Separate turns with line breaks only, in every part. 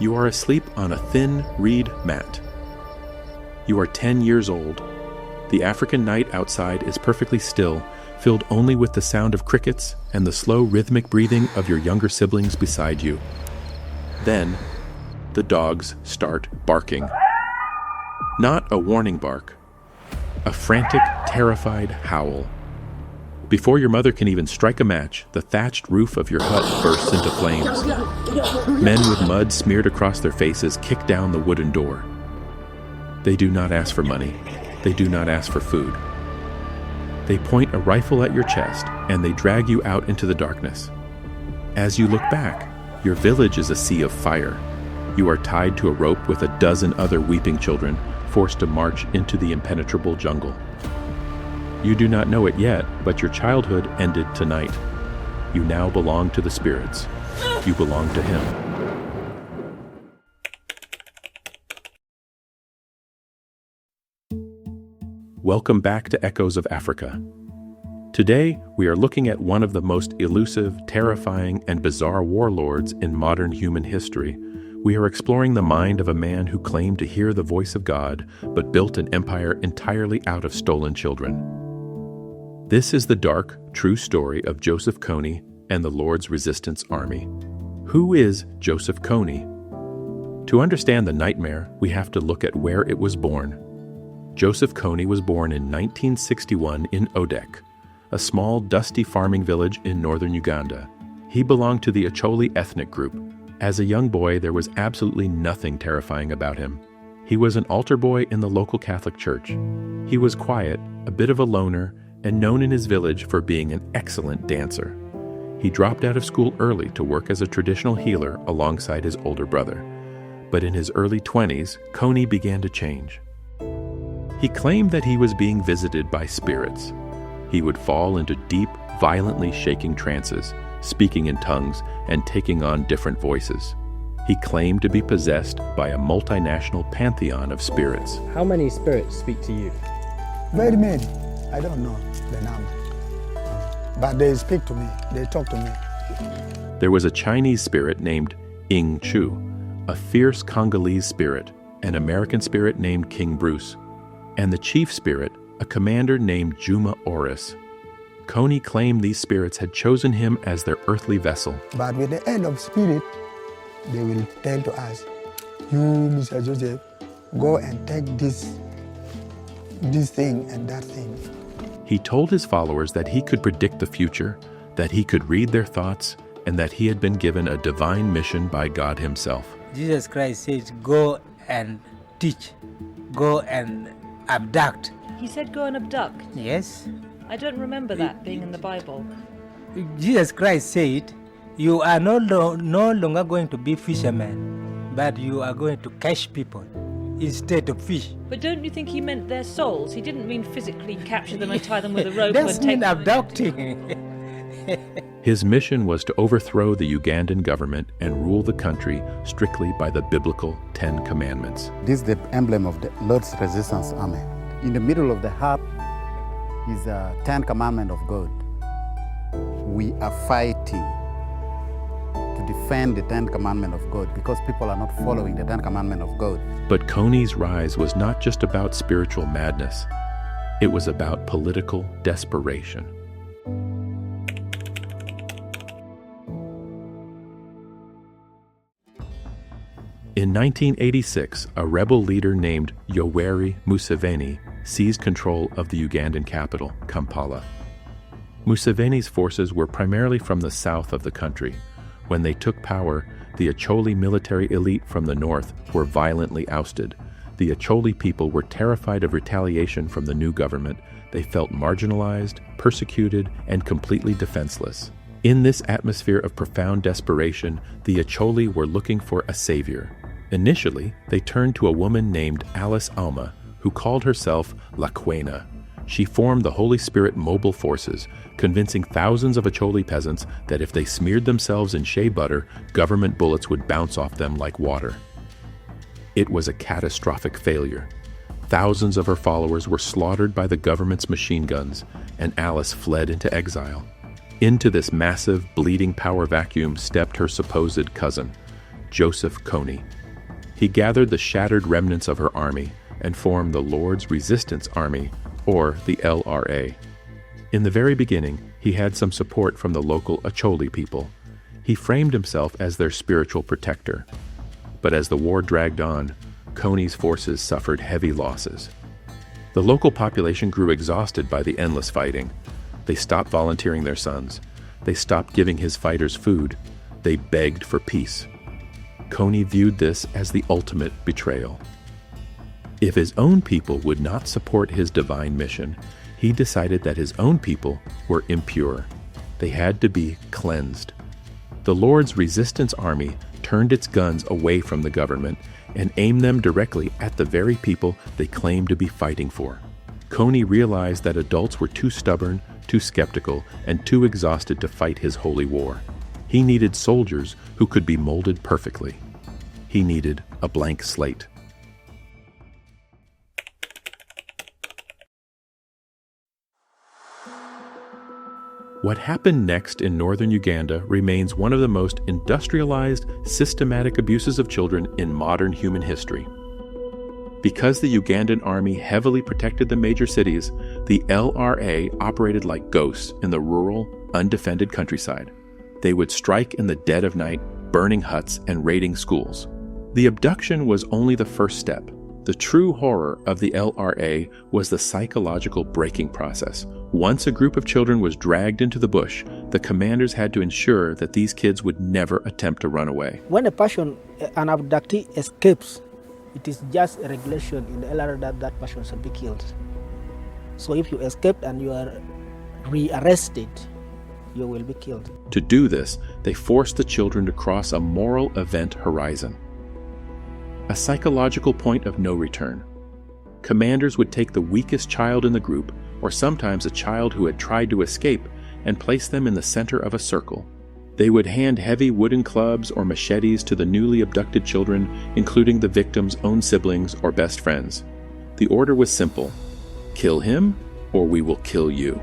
You are asleep on a thin reed mat. You are 10 years old. The African night outside is perfectly still, filled only with the sound of crickets and the slow rhythmic breathing of your younger siblings beside you. Then, the dogs start barking. Not a warning bark, a frantic, terrified howl. Before your mother can even strike a match, the thatched roof of your hut bursts into flames. Men with mud smeared across their faces kick down the wooden door. They do not ask for money. They do not ask for food. They point a rifle at your chest, and they drag you out into the darkness. As you look back, your village is a sea of fire. You are tied to a rope with a dozen other weeping children, forced to march into the impenetrable jungle. You do not know it yet, but your childhood ended tonight. You now belong to the spirits. You belong to him. Welcome back to Echoes of Africa. Today, we are looking at one of the most elusive, terrifying, and bizarre warlords in modern human history. We are exploring the mind of a man who claimed to hear the voice of God, but built an empire entirely out of stolen children. This is the dark, true story of Joseph Kony and the Lord's Resistance Army. Who is Joseph Kony? To understand the nightmare, we have to look at where it was born. Joseph Kony was born in 1961 in Odek, a small, dusty farming village in northern Uganda. He belonged to the Acholi ethnic group. As a young boy, there was absolutely nothing terrifying about him. He was an altar boy in the local Catholic church. He was quiet, a bit of a loner, and known in his village for being an excellent dancer. He dropped out of school early to work as a traditional healer alongside his older brother. But in his early 20s, Kony began to change. He claimed that he was being visited by spirits. He would fall into deep, violently shaking trances, speaking in tongues, and taking on different voices. He claimed to be possessed by a multinational pantheon of spirits.
How many spirits speak to you?
Very many. I don't know the number. But they speak to me. They talk to me.
There was a Chinese spirit named Ing Chu, a fierce Congolese spirit, an American spirit named King Bruce, and the chief spirit, a commander named Juma Oris. Kony claimed these spirits had chosen him as their earthly vessel.
But with the end of spirit, they will tell to us, you, Mr. Joseph, go and take this thing and that thing.
He told his followers that he could predict the future, that he could read their thoughts, and that he had been given a divine mission by God himself.
Jesus Christ says, go and teach, go and abduct.
He said go and abduct?
Yes.
I don't remember that being in the Bible.
Jesus Christ said, you are no longer going to be fishermen, but you are going to catch people instead of fish.
But don't you think he meant their souls? He didn't mean physically capture them and tie them with a rope
That's
and take
mean abducting.
His mission was to overthrow the Ugandan government and rule the country strictly by the biblical 10 Commandments.
This is the emblem of the Lord's Resistance Army. In the middle of the heart is a 10 Commandment of God. We are fighting to defend the 10 Commandment of God because people are not following the 10 Commandment of God.
But Kony's rise was not just about spiritual madness. It was about political desperation. In 1986, a rebel leader named Yoweri Museveni seized control of the Ugandan capital, Kampala. Museveni's forces were primarily from the south of the country. When they took power, the Acholi military elite from the north were violently ousted. The Acholi people were terrified of retaliation from the new government. They felt marginalized, persecuted, and completely defenseless. In this atmosphere of profound desperation, the Acholi were looking for a savior. Initially, they turned to a woman named Alice Alma, who called herself La Quena. She formed the Holy Spirit Mobile Forces, convincing thousands of Acholi peasants that if they smeared themselves in shea butter, government bullets would bounce off them like water. It was a catastrophic failure. Thousands of her followers were slaughtered by the government's machine guns, and Alice fled into exile. Into this massive, bleeding power vacuum stepped her supposed cousin, Joseph Kony. He gathered the shattered remnants of her army and formed the Lord's Resistance Army, or the LRA. In the very beginning, he had some support from the local Acholi people. He framed himself as their spiritual protector. But as the war dragged on, Kony's forces suffered heavy losses. The local population grew exhausted by the endless fighting. They stopped volunteering their sons. They stopped giving his fighters food. They begged for peace. Kony viewed this as the ultimate betrayal. If his own people would not support his divine mission, he decided that his own people were impure. They had to be cleansed. The Lord's Resistance Army turned its guns away from the government and aimed them directly at the very people they claimed to be fighting for. Kony realized that adults were too stubborn, too skeptical, and too exhausted to fight his holy war. He needed soldiers who could be molded perfectly. He needed a blank slate. What happened next in northern Uganda remains one of the most industrialized, systematic abuses of children in modern human history. Because the Ugandan army heavily protected the major cities, the LRA operated like ghosts in the rural, undefended countryside. They would strike in the dead of night, burning huts and raiding schools. The abduction was only the first step. The true horror of the LRA was the psychological breaking process. Once a group of children was dragged into the bush, the commanders had to ensure that these kids would never attempt to run away.
When an abductee escapes, it is just a regulation in the LRA that person should be killed. So if you escape and you are rearrested, you will be killed.
To do this, they forced the children to cross a moral event horizon, a psychological point of no return. Commanders would take the weakest child in the group, or sometimes a child who had tried to escape, and place them in the center of a circle. They would hand heavy wooden clubs or machetes to the newly abducted children, including the victim's own siblings or best friends. The order was simple: kill him, or we will kill you.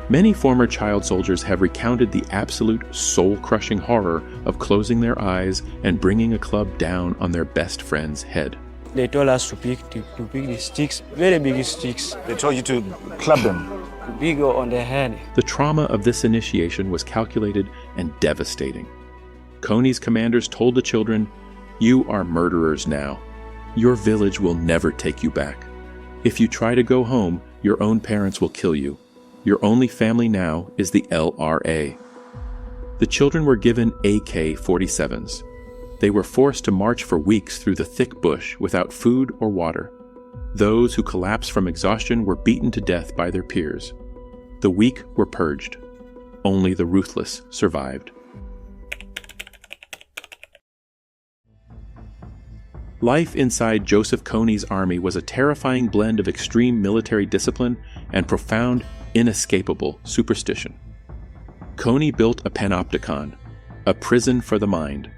Many former child soldiers have recounted the absolute soul-crushing horror of closing their eyes and bringing a club down on their best friend's head.
They told us to pick the sticks, very big sticks.
They told you to club them.
Big on their head.
The trauma of this initiation was calculated and devastating. Kony's commanders told the children, "You are murderers now. Your village will never take you back. If you try to go home, your own parents will kill you. Your only family now is the LRA." The children were given AK-47s. They were forced to march for weeks through the thick bush without food or water. Those who collapsed from exhaustion were beaten to death by their peers. The weak were purged. Only the ruthless survived. Life inside Joseph Kony's army was a terrifying blend of extreme military discipline and profound, inescapable superstition. Kony built a panopticon, a prison for the mind.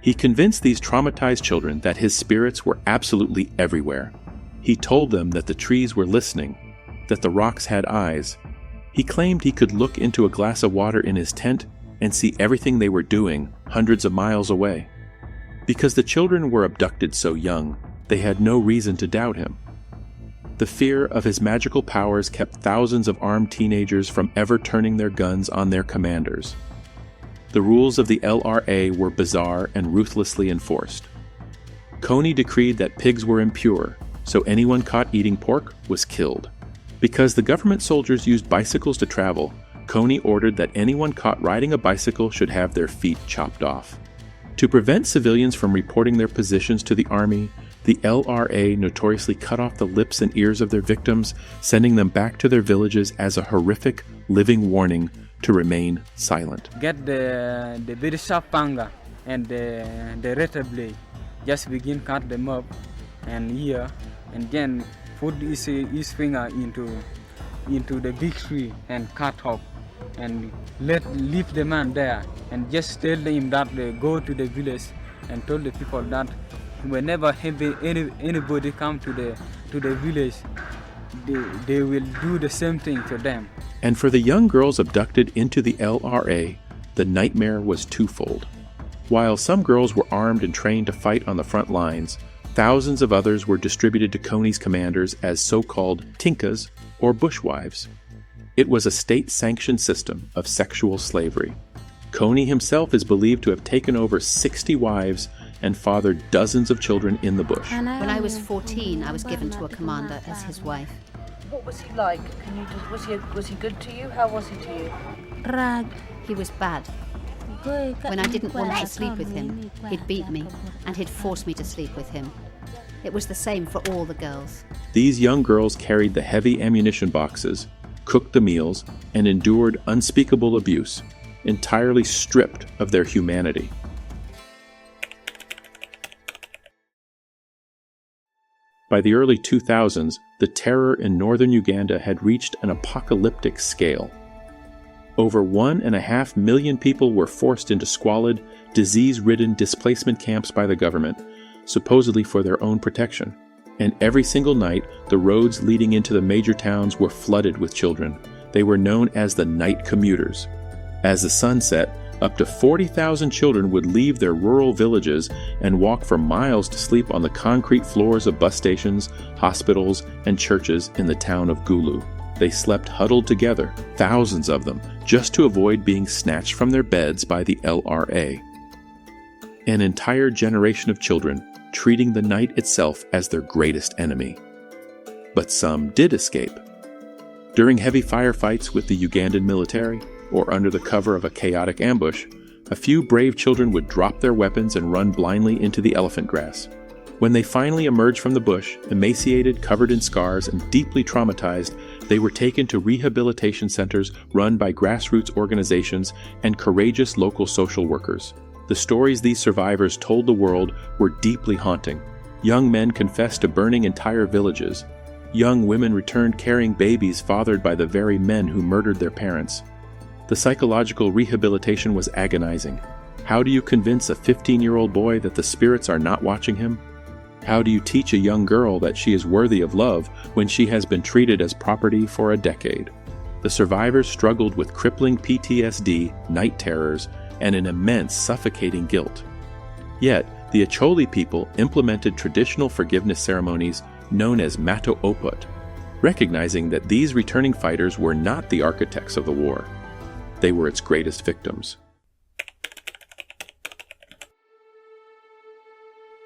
He convinced these traumatized children that his spirits were absolutely everywhere. He told them that the trees were listening, that the rocks had eyes. He claimed he could look into a glass of water in his tent and see everything they were doing hundreds of miles away. Because the children were abducted so young, they had no reason to doubt him. The fear of his magical powers kept thousands of armed teenagers from ever turning their guns on their commanders. The rules of the LRA were bizarre and ruthlessly enforced. Kony decreed that pigs were impure, so anyone caught eating pork was killed. Because the government soldiers used bicycles to travel, Kony ordered that anyone caught riding a bicycle should have their feet chopped off. To prevent civilians from reporting their positions to the army, the LRA notoriously cut off the lips and ears of their victims, sending them back to their villages as a horrific, living warning to remain silent.
Get the very sharp panga and the razor blade. Just begin cut them up and here, and then put his finger into the big tree and cut off, and leave the man there, and just tell him that they go to the village and tell the people that whenever anybody come to the village, they will do the same thing to them.
And for the young girls abducted into the LRA, the nightmare was twofold. While some girls were armed and trained to fight on the front lines, thousands of others were distributed to Kony's commanders as so-called tinkas, or bushwives. It was a state-sanctioned system of sexual slavery. Kony himself is believed to have taken over 60 wives and fathered dozens of children in the bush.
When I was 14, I was given to a commander as his wife.
What was he like? Was he good to you? How was he to you?
He was bad. When I didn't want to sleep with him, he'd beat me, and he'd force me to sleep with him. It was the same for all the girls.
These young girls carried the heavy ammunition boxes, cooked the meals, and endured unspeakable abuse, entirely stripped of their humanity. By the early 2000s, the terror in northern Uganda had reached an apocalyptic scale. Over 1.5 million people were forced into squalid, disease-ridden displacement camps by the government, supposedly for their own protection. And every single night, the roads leading into the major towns were flooded with children. They were known as the night commuters. As the sun set, up to 40,000 children would leave their rural villages and walk for miles to sleep on the concrete floors of bus stations, hospitals, and churches in the town of Gulu. They slept huddled together, thousands of them, just to avoid being snatched from their beds by the LRA. An entire generation of children treating the night itself as their greatest enemy. But some did escape. During heavy firefights with the Ugandan military, or under the cover of a chaotic ambush, a few brave children would drop their weapons and run blindly into the elephant grass. When they finally emerged from the bush, emaciated, covered in scars, and deeply traumatized, they were taken to rehabilitation centers run by grassroots organizations and courageous local social workers. The stories these survivors told the world were deeply haunting. Young men confessed to burning entire villages. Young women returned carrying babies fathered by the very men who murdered their parents. The psychological rehabilitation was agonizing. How do you convince a 15-year-old boy that the spirits are not watching him? How do you teach a young girl that she is worthy of love when she has been treated as property for a decade? The survivors struggled with crippling PTSD, night terrors, and an immense suffocating guilt. Yet, the Acholi people implemented traditional forgiveness ceremonies known as Mato Oput, recognizing that these returning fighters were not the architects of the war. They were its greatest victims.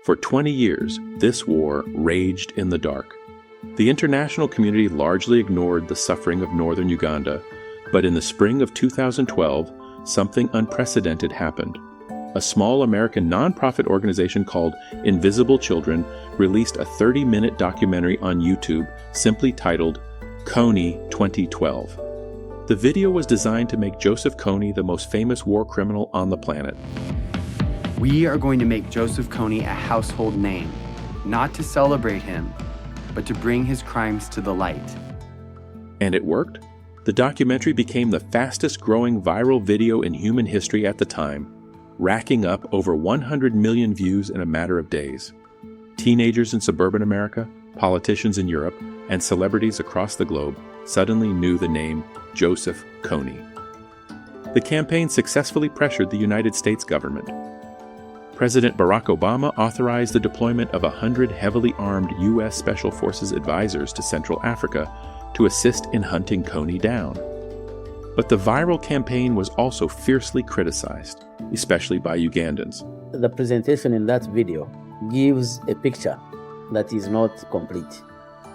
For 20 years, this war raged in the dark. The international community largely ignored the suffering of northern Uganda, but in the spring of 2012, something unprecedented happened. A small American nonprofit organization called Invisible Children released a 30-minute documentary on YouTube simply titled Kony 2012. The video was designed to make Joseph Kony the most famous war criminal on the planet.
We are going to make Joseph Kony a household name, not to celebrate him, but to bring his crimes to the light.
And it worked. The documentary became the fastest-growing viral video in human history at the time, racking up over 100 million views in a matter of days. Teenagers in suburban America, politicians in Europe, and celebrities across the globe suddenly knew the name Joseph Kony. The campaign successfully pressured the United States government. President Barack Obama authorized the deployment of 100 heavily armed U.S. Special Forces advisors to Central Africa to assist in hunting Kony down. But the viral campaign was also fiercely criticized, especially by Ugandans.
The presentation in that video gives a picture that is not complete.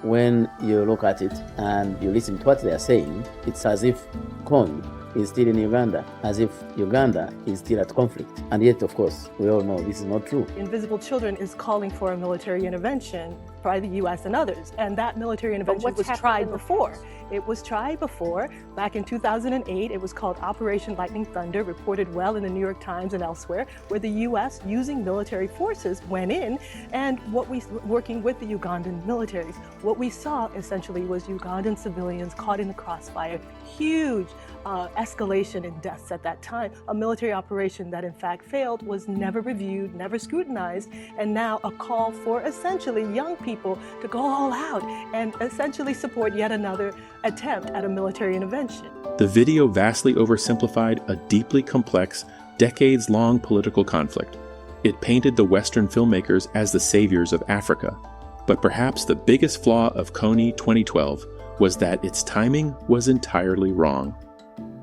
When you look at it and you listen to what they are saying, it's as if Kony is still in Uganda, as if Uganda is still at conflict. And yet, of course, we all know this is not true.
Invisible Children is calling for a military intervention by the U.S. and others, and that military intervention was tried before. It was tried before. Back in 2008, it was called Operation Lightning Thunder, reported well in the New York Times and elsewhere, where the U.S., using military forces, went in and working with the Ugandan militaries. What we saw essentially was Ugandan civilians caught in the crossfire, huge escalation in deaths at that time. A military operation that in fact failed, was never reviewed, never scrutinized, and now a call for essentially young people to go all out and essentially support yet another attempt at a military intervention.
The video vastly oversimplified a deeply complex, decades-long political conflict. It painted the Western filmmakers as the saviors of Africa. But perhaps the biggest flaw of Kony 2012 was that its timing was entirely wrong.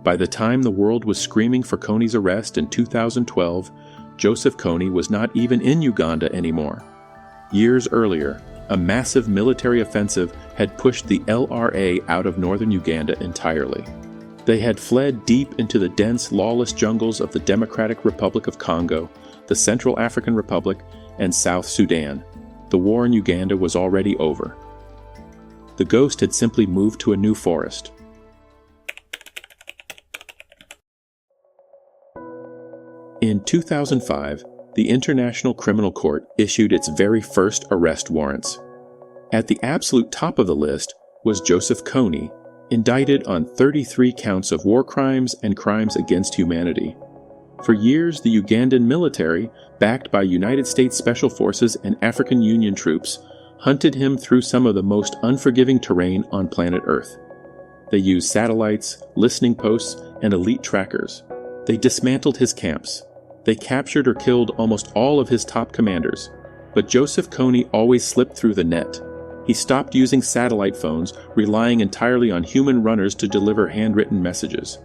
By the time the world was screaming for Kony's arrest in 2012, Joseph Kony was not even in Uganda anymore. Years earlier, a massive military offensive had pushed the LRA out of northern Uganda entirely. They had fled deep into the dense, lawless jungles of the Democratic Republic of Congo, the Central African Republic, and South Sudan. The war in Uganda was already over. The ghost had simply moved to a new forest. In 2005, the International Criminal Court issued its very first arrest warrants. At the absolute top of the list was Joseph Kony, indicted on 33 counts of war crimes and crimes against humanity. For years, the Ugandan military, backed by United States Special Forces and African Union troops, hunted him through some of the most unforgiving terrain on planet Earth. They used satellites, listening posts, and elite trackers. They dismantled his camps. They captured or killed almost all of his top commanders. But Joseph Kony always slipped through the net. He stopped using satellite phones, relying entirely on human runners to deliver handwritten messages.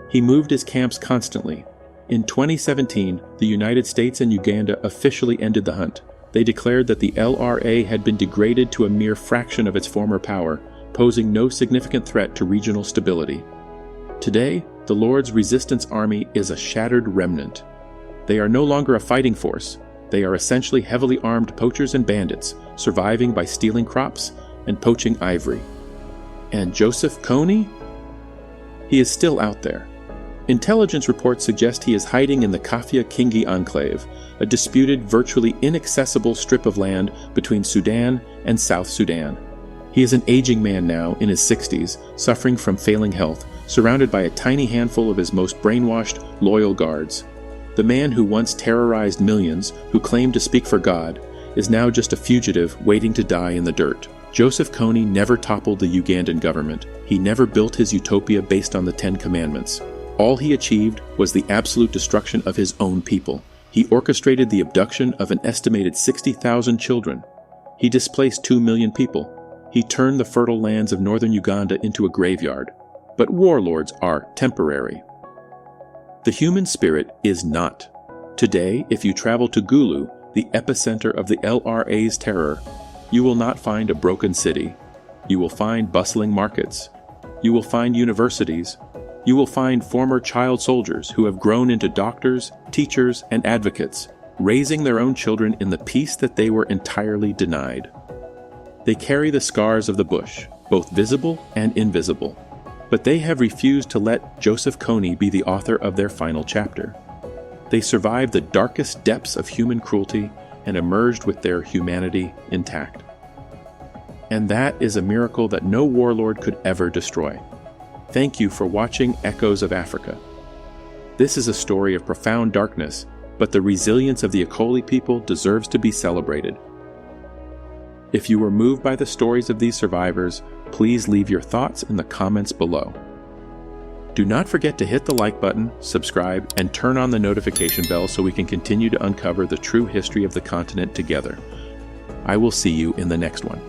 He moved his camps constantly. In 2017, the United States and Uganda officially ended the hunt. They declared that the LRA had been degraded to a mere fraction of its former power, posing no significant threat to regional stability. Today, the Lord's resistance army is a shattered remnant. They are no longer a fighting force. They are essentially heavily armed poachers and bandits, surviving by stealing crops and poaching ivory. And Joseph Kony? He is still out there. Intelligence reports suggest he is hiding in the Kafia Kingi enclave, a disputed, virtually inaccessible strip of land between Sudan and South Sudan. He is an aging man now, in his 60s, suffering from failing health, surrounded by a tiny handful of his most brainwashed, loyal guards. The man who once terrorized millions, who claimed to speak for God, is now just a fugitive waiting to die in the dirt. Joseph Kony never toppled the Ugandan government. He never built his utopia based on the 10 Commandments. All he achieved was the absolute destruction of his own people. He orchestrated the abduction of an estimated 60,000 children. He displaced 2 million people. He turned the fertile lands of northern Uganda into a graveyard. But warlords are temporary. The human spirit is not. Today, if you travel to Gulu, the epicenter of the LRA's terror, you will not find a broken city. You will find bustling markets. You will find universities. You will find former child soldiers who have grown into doctors, teachers, and advocates, raising their own children in the peace that they were entirely denied. They carry the scars of the bush, both visible and invisible, but they have refused to let Joseph Kony be the author of their final chapter. They survived the darkest depths of human cruelty and emerged with their humanity intact. And that is a miracle that no warlord could ever destroy. Thank you for watching Echoes of Africa. This is a story of profound darkness, but the resilience of the Acholi people deserves to be celebrated. If you were moved by the stories of these survivors, please leave your thoughts in the comments below. Do not forget to hit the like button, subscribe, and turn on the notification bell so we can continue to uncover the true history of the continent together. I will see you in the next one.